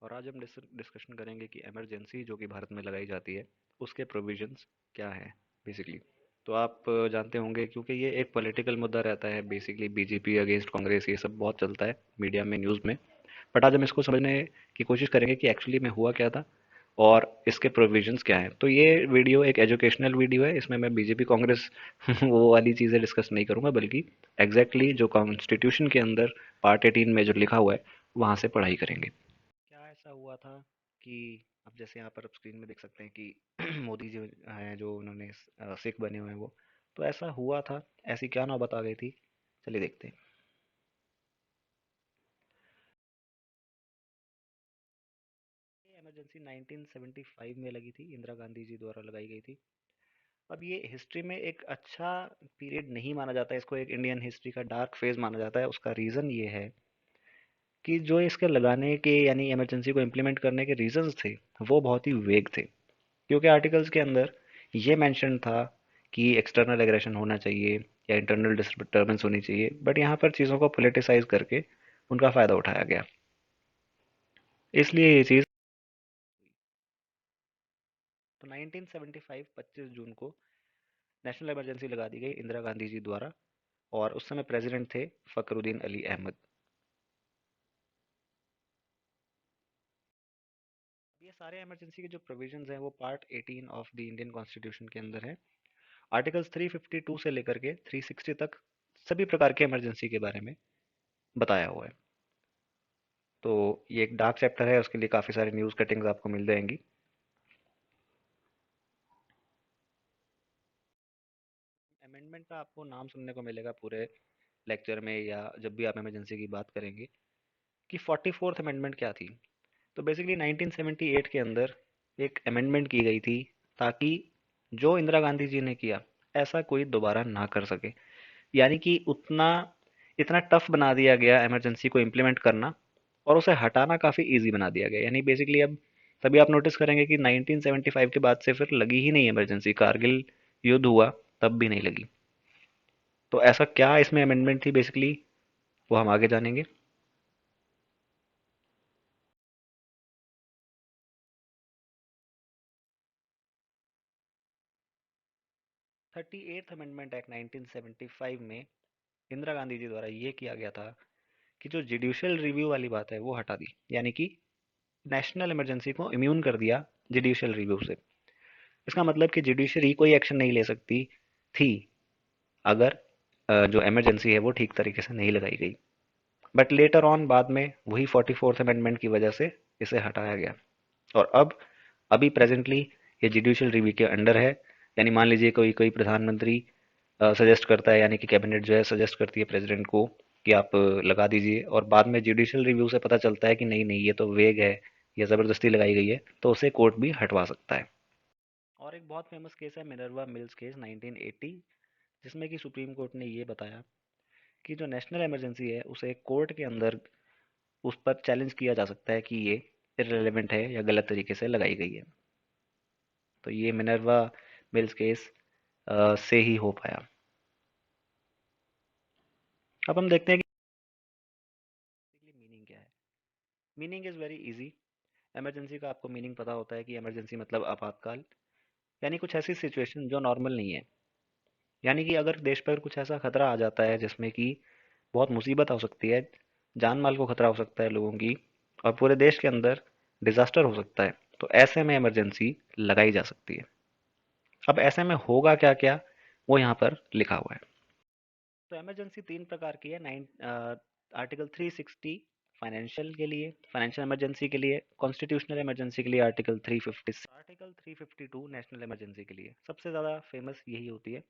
और आज हम डिस्कशन करेंगे कि इमरजेंसी जो कि भारत में लगाई जाती है उसके प्रोविजंस क्या हैं बेसिकली। तो आप जानते होंगे क्योंकि ये एक पॉलिटिकल मुद्दा रहता है बेसिकली, बीजेपी अगेंस्ट कांग्रेस ये सब बहुत चलता है मीडिया में, न्यूज़ में। बट आज हम इसको समझने की कोशिश करेंगे कि एक्चुअली में हुआ क्या था और इसके प्रोविजंस क्या हैं। तो ये वीडियो एक एजुकेशनल वीडियो है, इसमें मैं बीजेपी कांग्रेस वो वाली चीज़ें डिस्कस नहीं करूंगा, बल्कि एग्जैक्टली जो कॉन्स्टिट्यूशन के अंदर पार्ट 18 में जो लिखा हुआ है वहाँ से पढ़ाई करेंगे। क्या ऐसा हुआ था कि अब जैसे यहाँ पर आप स्क्रीन में देख सकते हैं कि मोदी जी हैं जो उन्होंने सिख बने हुए हैं वो, तो ऐसा हुआ था, ऐसी क्या नौबत आ गई थी, चलिए देखते हैं। ये इमरजेंसी 1975 में लगी थी, इंदिरा गांधी जी द्वारा लगाई गई थी। अब ये हिस्ट्री में एक अच्छा पीरियड नहीं माना जाता है, इसको एक इंडियन हिस्ट्री का डार्क फेज माना जाता है। उसका रीज़न ये है कि जो इसके लगाने के यानी इमरजेंसी को इम्प्लीमेंट करने के रीजंस थे वो बहुत ही वेग थे, क्योंकि आर्टिकल्स के अंदर ये मेंशन था कि एक्सटर्नल एग्रेशन होना चाहिए या इंटरनल डिस्टर्बेंस होनी चाहिए, बट यहाँ पर चीज़ों को पोलिटिसाइज करके उनका फ़ायदा उठाया गया, इसलिए ये चीज़। तो 1975 25 जून को नेशनल इमरजेंसी लगा दी गई इंदिरा गांधी जी द्वारा, और उस समय प्रेसिडेंट थे फखरुद्दीन अली अहमद। ये सारे इमरजेंसी के जो प्रोविजंस हैं वो part 18 of the Indian constitution के अंदर है। आर्टिकल्स 352 से लेकर के 360 तक सभी प्रकार के इमरजेंसी के बारे में बताया हुआ है। तो ये एक डार्क चैप्टर है, उसके लिए काफ़ी सारी न्यूज़ कटिंग्स आपको मिल जाएंगी। अमेंडमेंट का आपको नाम सुनने को मिलेगा पूरे लेक्चर में या जब भी आप इमरजेंसी की बात करेंगे कि 44th अमेंडमेंट क्या थी। तो बेसिकली 1978 के अंदर एक अमेंडमेंट की गई थी ताकि जो इंदिरा गांधी जी ने किया ऐसा कोई दोबारा ना कर सके, यानी कि उतना इतना टफ बना दिया गया इमरजेंसी को इम्प्लीमेंट करना, और उसे हटाना काफ़ी इजी बना दिया गया। यानी बेसिकली अब तभी आप नोटिस करेंगे कि 1975 के बाद से फिर लगी ही नहीं इमरजेंसी, कारगिल युद्ध हुआ तब भी नहीं लगी। तो ऐसा क्या इसमें अमेंडमेंट थी बेसिकली, वो हम आगे जानेंगे। 38th अमेंडमेंट एक्ट 1975 में इंदिरा गांधी जी द्वारा ये किया गया था कि जो जुडिशियल रिव्यू वाली बात है वो हटा दी, यानी कि नेशनल इमरजेंसी को इम्यून कर दिया जुडिशियल रिव्यू से। इसका मतलब कि जुडिशरी कोई एक्शन नहीं ले सकती थी अगर जो इमरजेंसी है वो ठीक तरीके से नहीं लगाई गई। बट लेटर ऑन बाद में वही 44th अमेंडमेंट की वजह से इसे हटाया गया, और अब अभी प्रेजेंटली ये जुडिशियल रिव्यू के अंडर है। यानी मान लीजिए कोई कोई प्रधानमंत्री सजेस्ट करता है, यानी कि कैबिनेट जो है सजेस्ट करती है प्रेसिडेंट को कि आप लगा दीजिए, और बाद में जुडिशियल रिव्यू से पता चलता है कि नहीं नहीं ये तो वेग है, ये ज़बरदस्ती लगाई गई है, तो उसे कोर्ट भी हटवा सकता है। और एक बहुत फेमस केस है मिनर्वा मिल्स केस 1980, जिसमें कि सुप्रीम कोर्ट ने ये बताया कि जो नेशनल इमरजेंसी है उसे कोर्ट के अंदर उस पर चैलेंज किया जा सकता है कि ये इररिलेवेंट है या गलत तरीके से लगाई गई है। तो ये मिनर्वा मिल्स केस से ही हो पाया। अब हम देखते हैं कि मीनिंग क्या है। Meaning is very easy. Emergency का आपको मीनिंग पता होता है कि इमरजेंसी मतलब आपातकाल, यानी कुछ ऐसी सिचुएशन जो नॉर्मल नहीं है। यानी कि अगर देश पर कुछ ऐसा खतरा आ जाता है जिसमें कि बहुत मुसीबत हो सकती है, जान माल को खतरा हो सकता है लोगों की, और पूरे देश के अंदर डिजास्टर हो सकता है, तो ऐसे में इमरजेंसी लगाई जा सकती है। अब ऐसे में होगा क्या क्या, वो यहाँ पर लिखा हुआ है। तो इमरजेंसी तीन प्रकार की है। आर्टिकल 360 फाइनेंशियल के लिए, फाइनेंशियल इमरजेंसी के लिए, कॉन्स्टिट्यूशनल इमरजेंसी के लिए आर्टिकल 356, आर्टिकल 352 नेशनल इमरजेंसी के लिए। सबसे ज़्यादा फेमस यही होती है।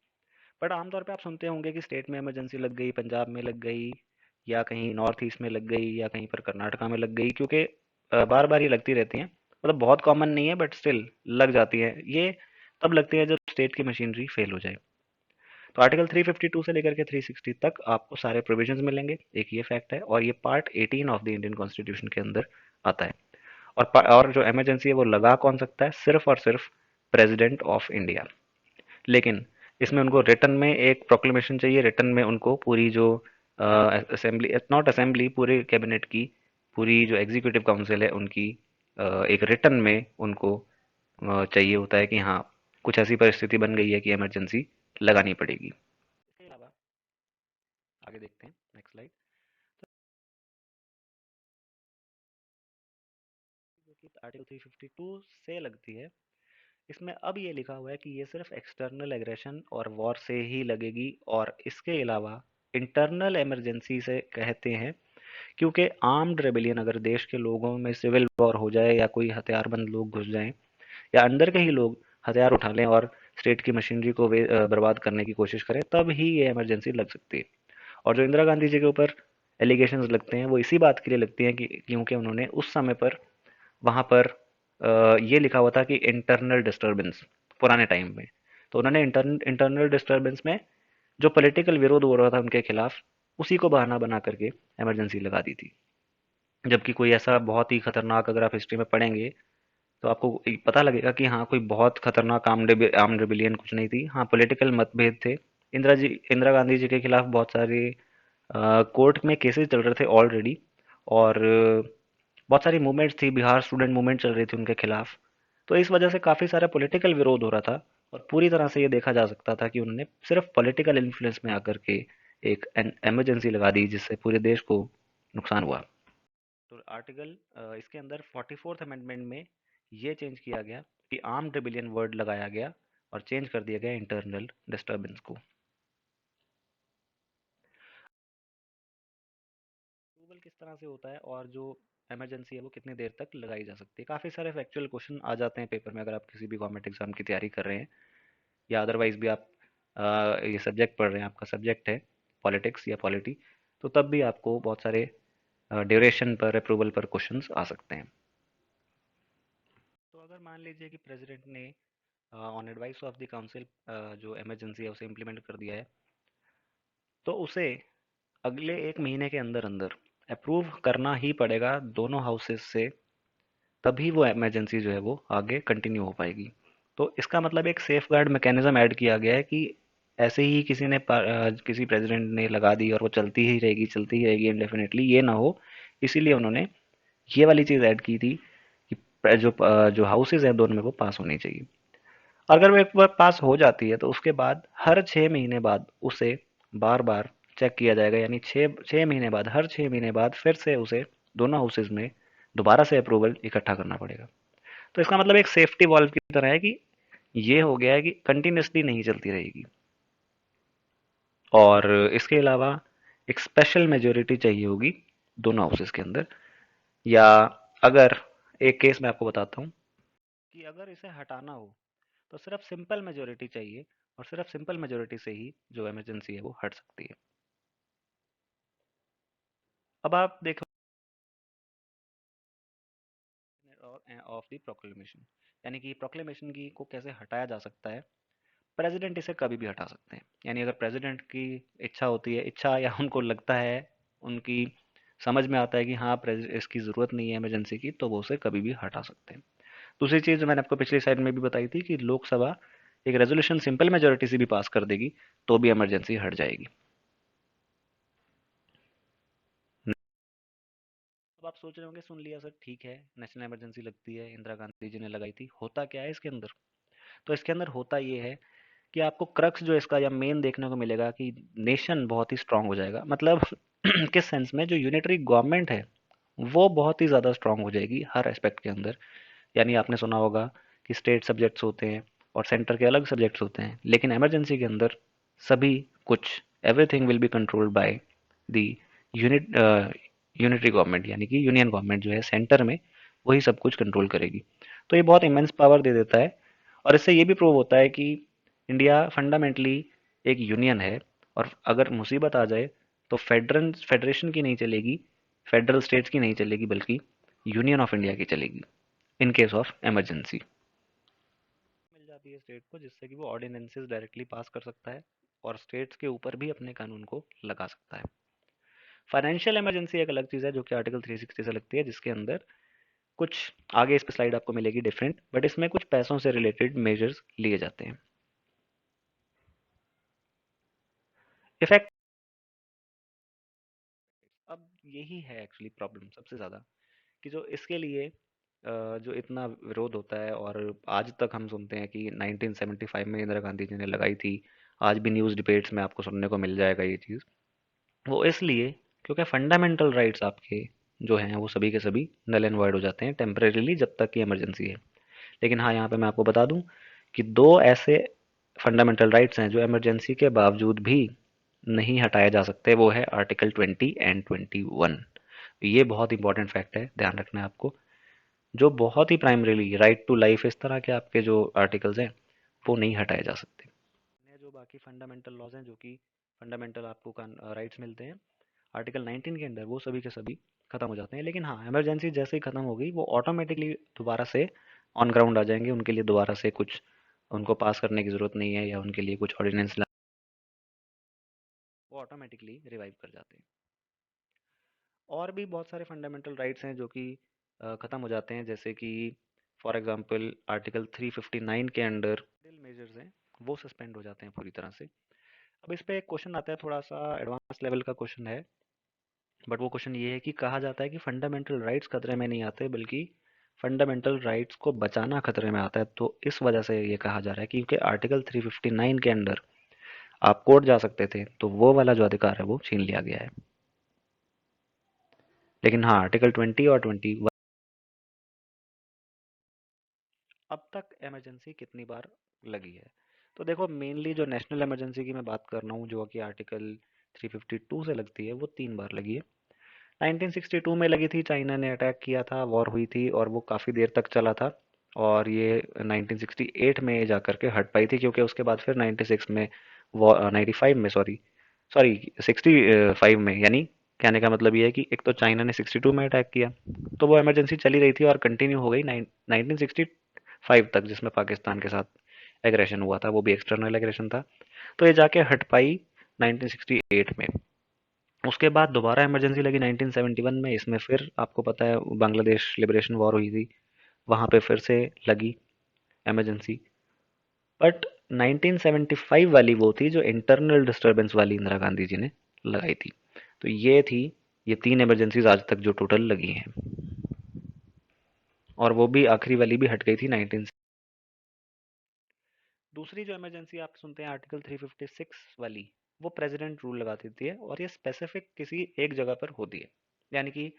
बट आमतौर पे आप सुनते होंगे कि स्टेट में इमरजेंसी लग गई, पंजाब में लग गई, या कहीं नॉर्थ ईस्ट में लग गई, या कहीं पर कर्नाटका में लग गई, क्योंकि बार बार ये लगती रहती हैं। मतलब बहुत कॉमन नहीं है बट स्टिल लग जाती है ये। तब लगती है जब स्टेट की मशीनरी फेल हो जाए। तो आर्टिकल 352 से लेकर के 360 तक आपको सारे प्रोविजंस मिलेंगे, एक ये फैक्ट है, और ये part 18 of the Indian constitution के अंदर आता है। और जो इमरजेंसी है वो लगा कौन सकता है, सिर्फ और सिर्फ प्रेसिडेंट ऑफ इंडिया। लेकिन इसमें उनको रिटर्न में एक प्रोक्लेमेशन चाहिए, रिटर्न में उनको पूरी जो असेंबली, नॉट असेंबली, पूरे कैबिनेट की पूरी जो एग्जीक्यूटिव काउंसिल है उनकी एक रिटर्न में उनको चाहिए होता है कि हाँ कुछ ऐसी परिस्थिति बन गई है कि इमरजेंसी लगानी पड़ेगी। इसके अलावा आगे देखते हैं नेक्स्ट स्लाइड। जो कि आर्टिकल 352 से लगती है, इसमें अब ये लिखा हुआ है कि ये सिर्फ एक्सटर्नल एग्रेशन और वॉर से ही लगेगी, और इसके अलावा इंटरनल इमरजेंसी से कहते हैं क्योंकि आर्म्ड रेबेलियन अगर देश के लोगों में सिविल वॉर हो जाए या कोई हथियारबंद लोग घुस जाएं या अंदर के ही लोग हथियार उठा लें और स्टेट की मशीनरी को बर्बाद करने की कोशिश करें, तब ही ये इमरजेंसी लग सकती है। और जो इंदिरा गांधी जी के ऊपर एलिगेशंस लगते हैं वो इसी बात के लिए लगती हैं कि क्योंकि उन्होंने उस समय पर वहां पर ये लिखा हुआ था कि इंटरनल डिस्टरबेंस पुराने टाइम में, तो उन्होंने इंटरनल डिस्टरबेंस में जो पॉलिटिकल विरोध हो रहा था उनके खिलाफ उसी को बहाना बना करके इमरजेंसी लगा दी थी। जबकि कोई ऐसा बहुत ही खतरनाक अगर आप हिस्ट्री में पढ़ेंगे तो आपको पता लगेगा कि हाँ कोई बहुत खतरनाक आर्म्ड रिबिलियन कुछ नहीं थी। हाँ पॉलिटिकल मतभेद थे। इंदिरा गांधी जी के खिलाफ बहुत सारे कोर्ट में केसेस चल रहे थे ऑलरेडी, और बहुत सारी मूवमेंट्स थी, बिहार स्टूडेंट मूवमेंट चल रही थी उनके खिलाफ। तो इस वजह से काफ़ी सारा पॉलिटिकल विरोध हो रहा था, और पूरी तरह से ये देखा जा सकता था कि उन्होंने सिर्फ पॉलिटिकल इन्फ्लुएंस में आकर के एक इमरजेंसी लगा दी जिससे पूरे देश को नुकसान हुआ। तो आर्टिकल इसके अंदर 44th अमेंडमेंट में ये चेंज किया गया कि आर्म्ड रिबिलियन वर्ड लगाया गया और चेंज कर दिया गया इंटरनल डिस्टरबेंस को। अप्रूवल किस तरह से होता है और जो इमरजेंसी है वो कितनी देर तक लगाई जा सकती है, काफ़ी सारे फैक्चुअल क्वेश्चन आ जाते हैं पेपर में अगर आप किसी भी गवर्नमेंट एग्जाम की तैयारी कर रहे हैं या अदरवाइज भी आप ये सब्जेक्ट पढ़ रहे हैं, आपका सब्जेक्ट है पॉलिटिक्स या पॉलिटी, तो तब भी आपको बहुत सारे ड्यूरेशन पर अप्रूवल पर क्वेश्चंस आ सकते हैं। तो अगर मान लीजिए कि प्रेसिडेंट ने on advice of the council जो इमरजेंसी है उसे इम्प्लीमेंट कर दिया है, तो उसे अगले 1 महीने के अंदर अंदर अप्रूव करना ही पड़ेगा दोनों हाउसेस से, तभी वो इमरजेंसी जो है वो आगे कंटिन्यू हो पाएगी। तो इसका मतलब एक सेफ गार्ड मैकेनिज्म ऐड किया गया है कि ऐसे ही किसी प्रेसिडेंट ने लगा दी और वो चलती ही रहेगी इंडेफिनेटली, ये ना हो। इसीलिए उन्होंने ये वाली चीज़ ऐड की थी कि जो हाउसेज हैं दोनों में वो पास होनी चाहिए। अगर वो एक बार पास हो जाती है तो उसके बाद हर 6 महीने बाद उसे बार बार चेक किया जाएगा, यानी छः छः महीने बाद, हर 6 महीने बाद फिर से उसे दोनों हाउसेज में दोबारा से अप्रूवल इकट्ठा करना पड़ेगा। तो इसका मतलब एक सेफ्टी वॉल्व की तरह है कि ये हो गया है कि कंटिन्यूसली नहीं चलती रहेगी। और इसके अलावा एक स्पेशल मेजोरिटी चाहिए होगी दोनों हाउसेज के अंदर, या अगर एक केस मैं आपको बताता हूँ कि अगर इसे हटाना हो तो सिर्फ सिंपल मेजोरिटी चाहिए, और सिर्फ सिंपल मेजोरिटी से ही जो इमरजेंसी है वो हट सकती है। अब आप देखो ऑफ द प्रोक्लेमेशन, यानी कि प्रोक्लेमेशन की को कैसे हटाया जा सकता है। प्रेसिडेंट इसे कभी भी हटा सकते हैं, यानी अगर प्रेसिडेंट की इच्छा होती है, इच्छा या उनको लगता है, उनकी समझ में आता है कि हाँ इसकी ज़रूरत नहीं है इमरजेंसी की, तो वो उसे कभी भी हटा सकते हैं। दूसरी चीज़ जो मैंने आपको पिछली साइड में भी बताई थी कि लोकसभा एक रेजोल्यूशन सिंपल मेजोरिटी से भी पास कर देगी तो भी इमरजेंसी हट जाएगी। अब आप सोच रहे होंगे सुन लिया सर, ठीक है नेशनल इमरजेंसी लगती है, इंदिरा गांधी जी ने लगाई थी, होता क्या है इसके अंदर। तो इसके अंदर होता ये है कि आपको क्रक्स जो इसका या मेन देखने को मिलेगा कि नेशन बहुत ही स्ट्रांग हो जाएगा। मतलब किस सेंस में, जो यूनिटरी गवर्नमेंट है वो बहुत ही ज़्यादा स्ट्रांग हो जाएगी हर एस्पेक्ट के अंदर। यानी आपने सुना होगा कि स्टेट सब्जेक्ट्स होते हैं और सेंटर के अलग सब्जेक्ट्स होते हैं, लेकिन इमरजेंसी के अंदर सभी कुछ, everything will be controlled by the unit unitary government, यानी कि यूनियन गवर्नमेंट जो है सेंटर में वही सब कुछ कंट्रोल करेगी। तो ये बहुत इमेंस पावर दे देता है, और इससे ये भी प्रूव होता है कि इंडिया फंडामेंटली एक यूनियन है, और अगर मुसीबत आ जाए तो फेडरेशन की नहीं चलेगी, फेडरल स्टेट्स की नहीं चलेगी, बल्कि यूनियन ऑफ इंडिया की चलेगी इन केस ऑफ इमरजेंसी। मिल जाती है स्टेट को जिससे कि वो ऑर्डिनेंसेस डायरेक्टली पास कर सकता है और स्टेट्स के ऊपर भी अपने कानून को लगा सकता है। फाइनेंशियल इमरजेंसी एक अलग चीज़ है जो कि आर्टिकल 360 से लगती है, जिसके अंदर कुछ आगे इस पे स्लाइड आपको मिलेगी डिफरेंट, बट इसमें कुछ पैसों से रिलेटेड मेजर्स लिए जाते हैं। इफेक्ट अब यही है एक्चुअली प्रॉब्लम सबसे ज़्यादा, कि जो इसके लिए जो इतना विरोध होता है, और आज तक हम सुनते हैं कि 1975 में इंदिरा गांधी जी ने लगाई थी। आज भी न्यूज़ डिबेट्स में आपको सुनने को मिल जाएगा ये चीज़। वो इसलिए क्योंकि फंडामेंटल राइट्स आपके जो हैं वो सभी के सभी नल एंड वॉइड हो जाते हैं टेम्परेरीली, जब तक कि इमरजेंसी है। लेकिन हाँ, यहाँ पे मैं आपको बता दूं कि दो ऐसे फंडामेंटल राइट्स हैं जो इमरजेंसी के बावजूद भी नहीं हटाए जा सकते। वो है आर्टिकल 20 एंड 21। ये बहुत इंपॉर्टेंट फैक्ट है, ध्यान रखना है आपको। जो बहुत ही प्राइमरीली राइट टू लाइफ, इस तरह के आपके जो आर्टिकल्स हैं वो नहीं हटाए जा सकते। जो बाकी फंडामेंटल लॉज हैं, जो कि फंडामेंटल आपको राइट्स मिलते हैं आर्टिकल 19 के अंदर, वो सभी के सभी खत्म हो जाते हैं। लेकिन हाँ, इमरजेंसी जैसे ही खत्म हो गई, वो ऑटोमेटिकली दोबारा से ऑन ग्राउंड आ जाएंगे। उनके लिए दोबारा से कुछ उनको पास करने की जरूरत नहीं है, या उनके लिए कुछ ऑर्डिनेंस ला, वो ऑटोमेटिकली रिवाइव कर जाते हैं। और भी बहुत सारे फंडामेंटल राइट्स हैं जो कि खत्म हो जाते हैं, जैसे कि फॉर एग्जांपल आर्टिकल 359 के अंडर मेजर्स हैं, वो सस्पेंड हो जाते हैं पूरी तरह से। अब इस पे एक क्वेश्चन आता है, थोड़ा सा एडवांस लेवल का क्वेश्चन है, बट वो क्वेश्चन ये है कि कहा जाता है कि फंडामेंटल राइट्स खतरे में नहीं आते, बल्कि फंडामेंटल राइट्स को बचाना खतरे में आता है। तो इस वजह से ये कहा जा रहा है कि क्योंकि आर्टिकल 359 के अंडर आप कोर्ट जा सकते थे, तो वो वाला जो अधिकार है वो छीन लिया गया है। लेकिन हाँ, आर्टिकल 20 और 21। अब तक इमरजेंसी कितनी बार लगी है? तो देखो, मेनली जो नेशनल इमरजेंसी की मैं बात कर रहा हूँ, जो कि आर्टिकल 352 से लगती है, वो 3 बार लगी है। 1962 में लगी थी, चाइना ने अटैक किया था, वॉर हुई थी, और वो काफ़ी देर तक चला था। और ये 1968 में जा करके हट पाई थी, क्योंकि उसके बाद फिर 96 में, वो 95 में, सॉरी सॉरी 65 में, यानी कहने का मतलब ये है कि एक तो चाइना ने 62 में अटैक किया, तो वो इमरजेंसी चली रही थी और कंटिन्यू हो गई 1965 तक, जिसमें पाकिस्तान के साथ एग्रेशन हुआ था, वो भी एक्सटर्नल एग्रेशन था। तो ये जाके हट पाई 1968 में। उसके बाद दोबारा इमरजेंसी लगी 1971 में। इसमें फिर आपको पता है बांग्लादेश लिबरेशन वॉर हुई थी, वहां पे फिर से लगी इमरजेंसी। बट 1975 वाली वो थी जो इंटरनल डिस्टरबेंस वाली इंदिरा गांधी जी ने लगाई थी। तो ये थी, ये 3 इमरजेंसीज आज तक जो टोटल लगी हैं, और वो भी आखिरी वाली भी हट गई थी 19। दूसरी जो इमरजेंसी आप सुनते हैं आर्टिकल 356 वाली, वो प्रेसिडेंट रूल लगा देती है, और ये स्पेसिफिक किसी एक जगह पर होती है। यानी कि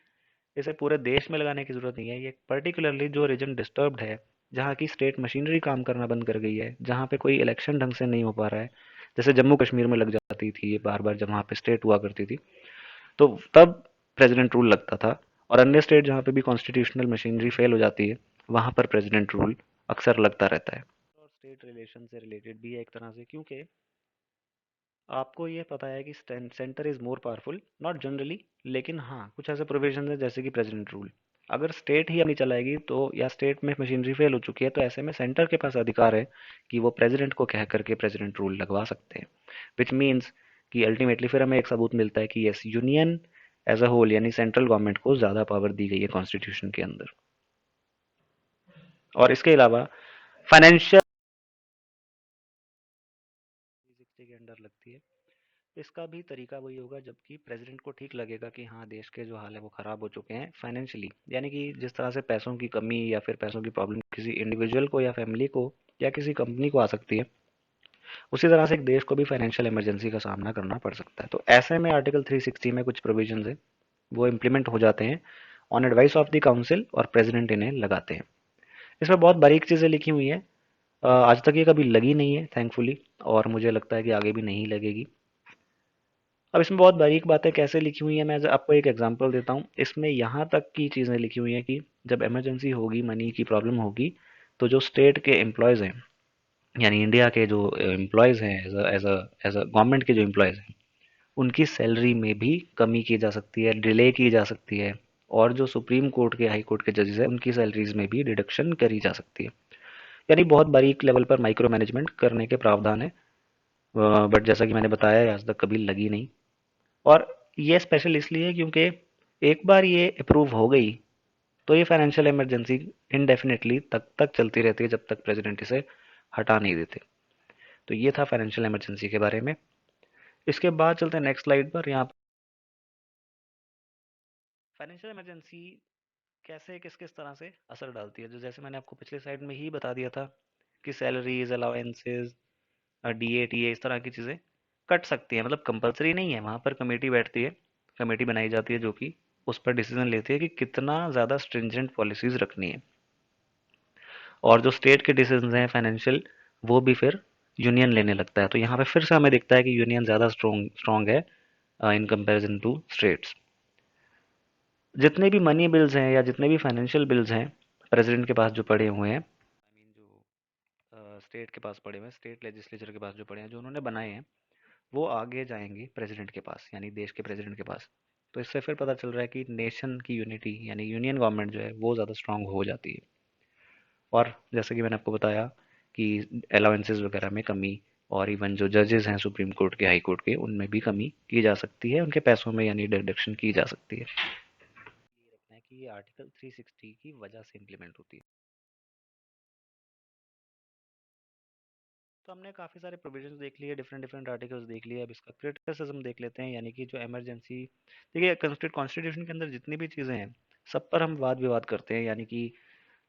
इसे पूरे देश में लगाने की जरूरत नहीं है, ये पर्टिकुलरली जो रीजन डिस्टर्ब्ड है, जहाँ की स्टेट मशीनरी काम करना बंद कर गई है, जहाँ पे कोई इलेक्शन ढंग से नहीं हो पा रहा है, जैसे जम्मू कश्मीर में लग जाती थी ये बार बार जब वहाँ पे स्टेट हुआ करती थी, तो तब प्रेसिडेंट रूल लगता था। और अन्य स्टेट जहाँ पे भी कॉन्स्टिट्यूशनल मशीनरी फेल हो जाती है, वहाँ पर प्रेसिडेंट रूल अक्सर लगता रहता है। और स्टेट रिलेशन से रिलेटेड भी है एक तरह से, क्योंकि आपको ये पता है कि centre is more powerful, not generally, लेकिन हाँ कुछ ऐसे प्रोविजन है जैसे कि प्रेसिडेंट रूल। अगर स्टेट ही अपनी चलाएगी, तो या स्टेट में मशीनरी फेल हो चुकी है, तो ऐसे में सेंटर के पास अधिकार है कि वो प्रेसिडेंट को कह करके प्रेसिडेंट रूल लगवा सकते हैं। विच मीन्स कि अल्टीमेटली फिर हमें एक सबूत मिलता है कि yes, union as a whole यानी सेंट्रल गवर्नमेंट को ज़्यादा पावर दी गई है कॉन्स्टिट्यूशन के अंदर। और इसके अलावा फाइनेंशियल के अंडर लगती है। इसका भी तरीका वही होगा, जबकि प्रेसिडेंट को ठीक लगेगा कि हाँ देश के जो हाल है वो ख़राब हो चुके हैं फाइनेंशियली, यानी कि जिस तरह से पैसों की कमी या फिर पैसों की प्रॉब्लम किसी इंडिविजुअल को या फैमिली को या किसी कंपनी को आ सकती है, उसी तरह से एक देश को भी फाइनेंशियल इमरजेंसी का सामना करना पड़ सकता है। तो ऐसे में आर्टिकल 360 में कुछ प्रोविजन है, वो इम्प्लीमेंट हो जाते हैं on advice of the council, और प्रेसिडेंट इन्हें लगाते हैं। इसमें बहुत बारीक चीज़ें लिखी हुई हैं। आज तक ये कभी लगी नहीं है थैंकफुली, और मुझे लगता है कि आगे भी नहीं लगेगी। अब इसमें बहुत बारीक बातें कैसे लिखी हुई हैं, मैं आपको एक एग्जांपल देता हूँ। इसमें यहाँ तक की चीज़ें लिखी हुई हैं कि जब इमरजेंसी होगी, मनी की प्रॉब्लम होगी, तो जो स्टेट के एम्प्लॉयज़ हैं, यानी इंडिया के जो एम्प्लॉयज़ हैं, एज अ गवर्नमेंट के जो एम्प्लॉयज़ हैं, उनकी सैलरी में भी कमी की जा सकती है, डिले की जा सकती है। और जो सुप्रीम कोर्ट के, हाई कोर्ट के जजेस हैं, उनकी सैलरीज में भी डिडक्शन करी जा सकती है। यानी बहुत बारीक लेवल पर माइक्रो मैनेजमेंट करने के प्रावधान है। बट जैसा कि मैंने बताया, आज तक कभी लगी नहीं। और ये स्पेशल इसलिए क्योंकि एक बार ये अप्रूव हो गई, तो ये फाइनेंशियल इमरजेंसी इनडेफिनेटली तक तक चलती रहती है, जब तक प्रेसिडेंट इसे हटा नहीं देते। तो ये था फाइनेंशियल इमरजेंसी के बारे में। इसके बाद चलते हैं नेक्स्ट स्लाइड पर। यहाँ फाइनेंशियल इमरजेंसी कैसे किस किस तरह से असर डालती है, जो जैसे मैंने आपको पिछले स्लाइड में ही बता दिया था कि सैलरीज अलाउंसेस डीए टीए इस तरह की चीज़ें कट सकती है, मतलब कंपलसरी नहीं है। वहाँ पर कमेटी बैठती है, कमेटी बनाई जाती है जो कि उस पर डिसीजन लेती है कि कितना ज़्यादा स्ट्रिंजेंट पॉलिसीज रखनी है। और जो स्टेट के डिसीजन हैं फाइनेंशियल, वो भी फिर यूनियन लेने लगता है। तो यहाँ पे फिर से हमें दिखता है कि यूनियन ज़्यादा स्ट्रॉन्ग स्ट्रॉन्ग है इन कंपैरिजन टू स्टेट्स। जितने भी मनी बिल्स हैं या जितने भी फाइनेंशियल बिल्स हैं प्रेसिडेंट के पास जो पड़े हुए हैं, आई मीन जो स्टेट के पास पड़े हुए हैं, स्टेट लेजिस्लेचर के पास जो पड़े हैं, जो उन्होंने बनाए हैं, वो आगे जाएंगे प्रेसिडेंट के पास, यानी देश के प्रेसिडेंट के पास। तो इससे फिर पता चल रहा है कि नेशन की यूनिटी यानी यूनियन गवर्नमेंट जो है वो ज़्यादा स्ट्रांग हो जाती है। और जैसे कि मैंने आपको बताया कि अलाउंसेस वगैरह में कमी, और इवन जो जजेस हैं सुप्रीम कोर्ट के हाई कोर्ट के, उनमें भी कमी की जा सकती है, उनके पैसों में यानी डिडक्शन की जा सकती है। ये रखना है कि ये आर्टिकल 360 की वजह से इम्प्लीमेंट होती है। तो हमने काफ़ी सारे प्रोविजंस देख लिए, डिफरेंट डिफरेंट आर्टिकल्स देख लिए। अब इसका क्रिटिसिज्म देख लेते हैं, यानी कि जो इमरजेंसी, देखिए कॉन्स्टिट्यूशन के अंदर जितनी भी चीज़ें हैं सब पर हम वाद विवाद करते हैं, यानी कि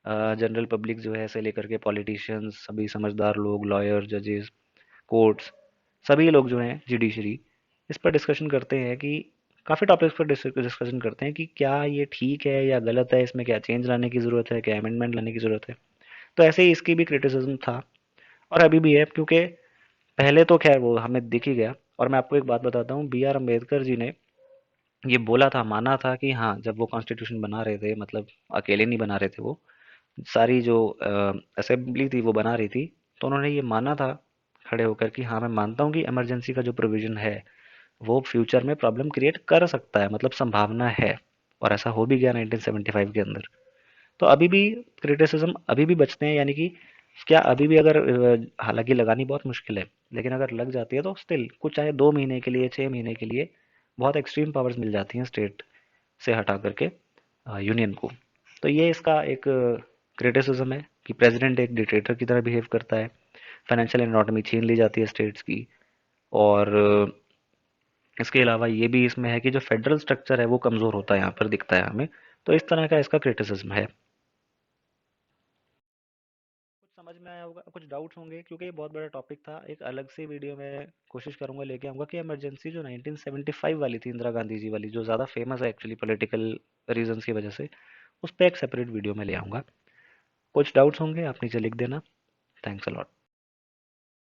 जनरल पब्लिक जो है से लेकर के पॉलिटिशियंस, सभी समझदार लोग, लॉयर, जजेस, कोर्ट्स, सभी लोग जो हैं जुडिशरी, इस पर डिस्कशन करते हैं कि काफ़ी टॉपिक्स पर डिस्कशन करते हैं कि क्या ये ठीक है या गलत है, इसमें क्या चेंज लाने की ज़रूरत है, क्या अमेंडमेंट लाने की ज़रूरत है। तो ऐसे ही इसकी भी क्रिटिसिज्म था और अभी भी है, क्योंकि पहले तो खैर वो हमें दिख ही गया। और मैं आपको एक बात बताता हूँ, बी आर अम्बेडकर जी ने ये बोला था, माना था कि हाँ, जब वो कॉन्स्टिट्यूशन बना रहे थे, मतलब अकेले नहीं बना रहे थे वो, सारी जो असेंबली थी वो बना रही थी, तो उन्होंने ये माना था खड़े होकर कि हाँ, मैं मानता हूँ कि इमरजेंसी का जो प्रोविजन है वो फ्यूचर में प्रॉब्लम क्रिएट कर सकता है, मतलब संभावना है। और ऐसा हो भी गया 1975 के अंदर। तो अभी भी क्रिटिसिज्म अभी भी बचते हैं, यानी कि क्या अभी भी अगर हालांकि लगानी बहुत मुश्किल है, लेकिन अगर लग जाती है तो स्टिल कुछ, चाहे 2 महीने के लिए, 6 महीने के लिए बहुत एक्सट्रीम पावर्स मिल जाती हैं स्टेट से हटा करके यूनियन को। तो ये इसका एक क्रिटिसिज्म है कि प्रेसिडेंट एक डिक्टेटर की तरह बिहेव करता है, फाइनेंशियल एनाटॉमी छीन ली जाती है स्टेट्स की। और इसके अलावा ये भी इसमें है कि जो फेडरल स्ट्रक्चर है वो कमज़ोर होता है, यहाँ पर दिखता है हमें। तो इस तरह का इसका क्रिटिसिज्म है। कुछ समझ में आया होगा, कुछ डाउट्स होंगे, क्योंकि ये बहुत बड़ा टॉपिक था। एक अलग से वीडियो में कोशिश करूंगा लेके आऊंगा कि इमरजेंसी जो 1975 वाली थी, इंदिरा गांधी जी वाली, जो ज़्यादा फेमस है एक्चुअली पॉलिटिकल रीजंस की वजह से, उस पर एक सेपरेट वीडियो में ले आऊंगा। कुछ डाउट्स होंगे आप नीचे लिख देना। Thanks a lot.